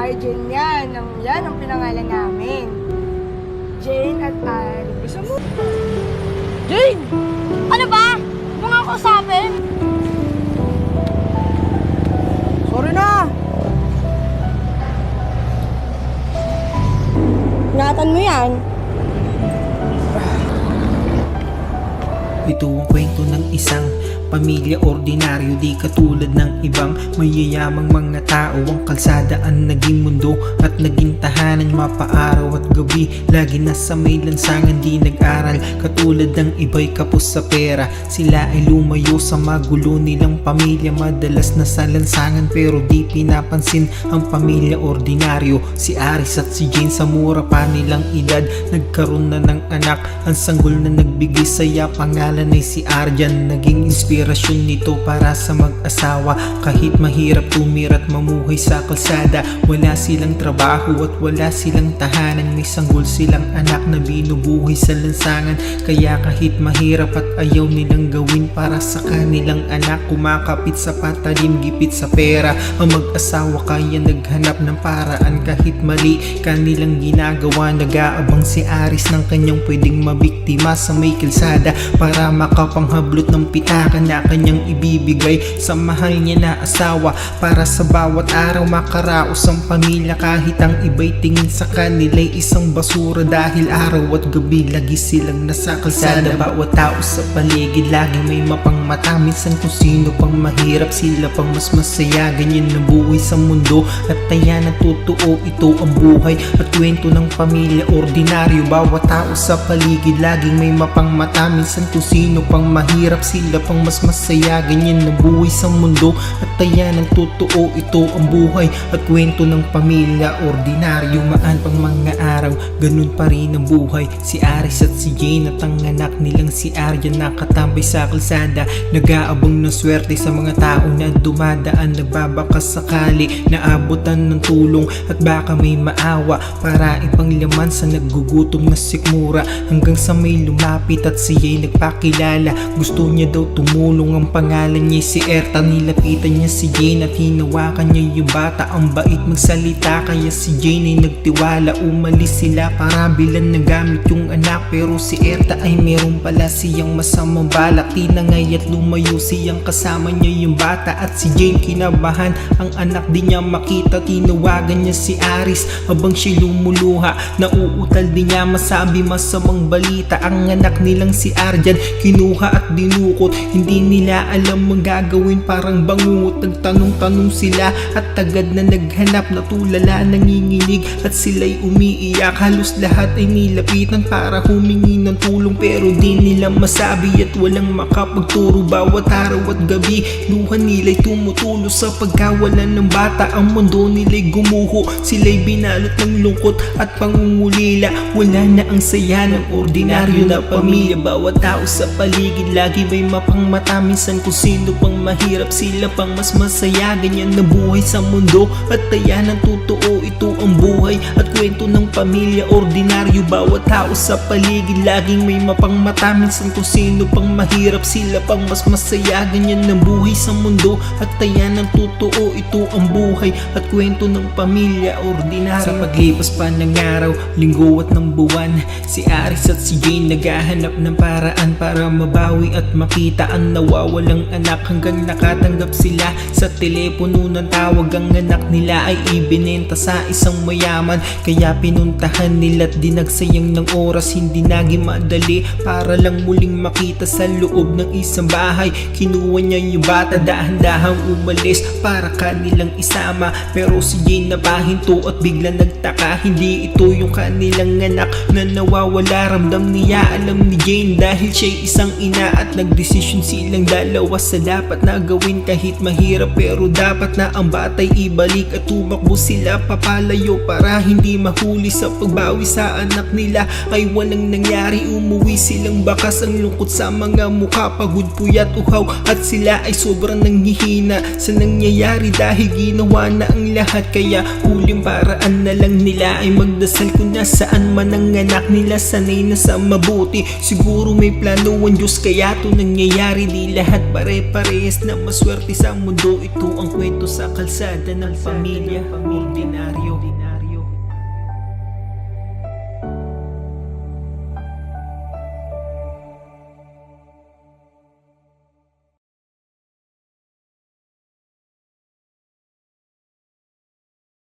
Arjen yan. Yan ang pinangalan namin. Jane at Aris. Jane! Ano ba? Mga kausapin? Sorry na! Ingatan mo yan. Ito ang kwento ng isang pamilya ordinaryo, di katulad ng ibang mayayamang mga tao. Ang kalsada ang naging mundo at naging tahanan, mapaaraw at gabi. Lagi nasa may lansangan, di nag-aral. Katulad ng iba'y kapos sa pera, sila ay lumayo sa magulo nilang pamilya. Madalas nasa lansangan pero di pinapansin ang pamilya ordinaryo. Si Aris at si Jane sa mura pa nilang edad nagkaroon na ng anak. Ang sanggol na nagbigay saya, pangalan ay si Arjan. Naging inspirasyon nito para sa mag-asawa. Kahit mahirap tumira at mamuhay sa kalsada, wala silang trabaho at wala silang tahanan. May sanggol silang anak na binubuhay sa lansangan. Kaya kahit mahirap at ayaw nilang gawin para sa kanilang anak, kumakapit sa patalim, gipit sa pera. Ang mag-asawa kaya naghanap ng paraan kahit mali kanilang ginagawa. Nag-aabang si Aris ng kanyang pwedeng mabiktima sa may kalsada para makapanghablot ng pitaka na kanyang ibibigay sa mahal niya na asawa. Para sa bawat araw makaraos ang pamilya, kahit ang iba'y tingin sa kanila'y isang basura. Dahil araw at gabi lagi silang nasa kalsada. Bawat tao sa paligid lagi may mapangmata. Minsan kung sino pang mahirap, sila pang mas masaya. Ganyan na buhay sa mundo at taya na totoo, ito ang buhay at kwento ng pamilya ordinaryo. Bawat tao sa paligid laging may mapangmata. Minsan kung sino pang mahirap, sila pang mas masaya. Ganyan na buhay sa mundo at taya ng totoo, ito ang buhay at kwento ng pamilya ordinaryo. Maan pang mga araw, ganun pa rin ang buhay. Si Aris at si Jane at ang anak nilang si Arjan nakatambay sa kalsada, nag-aabang ng swerte sa mga tao na dumadaan. Nagbabakas sakali naabutan ng tulong at baka may maawa para ipanglaman sa naggugutom na sikmura. Hanggang sa may lumapit at siya'y nagpakilala, gusto niya daw tumulong. Ang pangalan niya si Erta. Nilapitan niya si Jane at hinawakan niya yung bata. Ang bait magsalita kaya si Jane ay nagtiwala. Umalis sila para bilan ng gamit yung anak, pero si Erta ay meron pala siyang masamang balak. Tinangay at lumayo siyang kasama niya yung bata at si Jane kinabahan. Ang anak din niya makita, tinawagan niya si Aris habang siya lumuluha. Nauutal din niya masabi masamang balita. Ang anak nilang si Arjan kinuha at dinukot. Hindi nila alam ang gagawin, parang bangungot. Nagtanong-tanong sila at agad na naghanap. Natulala, nanginginig at sila'y umiiyak. Halos lahat ay nilapitan para humingi ng tulong, pero di nila masabi at walang makapagturo. Bawat araw at gabi luha nila'y tumutulo sa pagkawalan ng bata. Ang mundo nila'y gumuho, sila'y binalot ng lungkot at pangungulila. Wala na ang saya ng ordinaryo na pamilya. Bawat tao sa paligid lagi may mapangmata. Minsan kung sino pang mahirap, sila pang mas masaya. Ganyan na buhay sa mundo at taya ng totoo, ito ang buhay at kwento ng pamilya ordinaryo. Bawat tao sa paligid laging may mapangmata. Minsan kung sino pang mahirap, sila pang mas masaya. Ganyan na buhay sa mundo at taya ng totoo, ito ang buhay at kwento ng pamilya ordinaryo. Sa paglipas pa ng araw, linggo at ng buwan, si Aris at si Jane naghahanap ng paraan para mabawi at makita ang nawawalang anak. Hanggang nakatanggap sila sa telepono ng tawag. Ang anak nila ay ibinenta sa isang mayaman, kaya pinuntahan nila at dinagsayang ng oras. Hindi naging madali para lang muling makita sa loob ng isang bahay. Kinuha niya yung bata, dahan-dahang umalis para kanilang isama, pero si Jane napahinto at bigla nagtaka. Hindi ito yung kanilang anak na nawawala. Ramdam niya, alam ni Jane dahil siya'y isang ina at nagdesisyon silang dalawa sa dapat na gawin. Kahit mahirap pero dapat na ang bata'y ibalik at tumakbo sila papalayo para hindi mahuli. Sa pagbawi sa anak nila ay walang nangyari. Umuwi silang bakas, ang lungkot sa mga mukha, pagod, puyat, uhaw at sila ay sobrang nanghihina sa nangyayari dahil ginawa na ang lahat. Kaya huling paraan na lang nila ay magdasal kung nasaan man ang anak nila. Sanay na sa mabuti, siguro may plano ang Diyos kaya to nangyayari. Di lahat pare-parehas na maswerte sa mundo, ito ang kwento sa kalsada ng pamilya.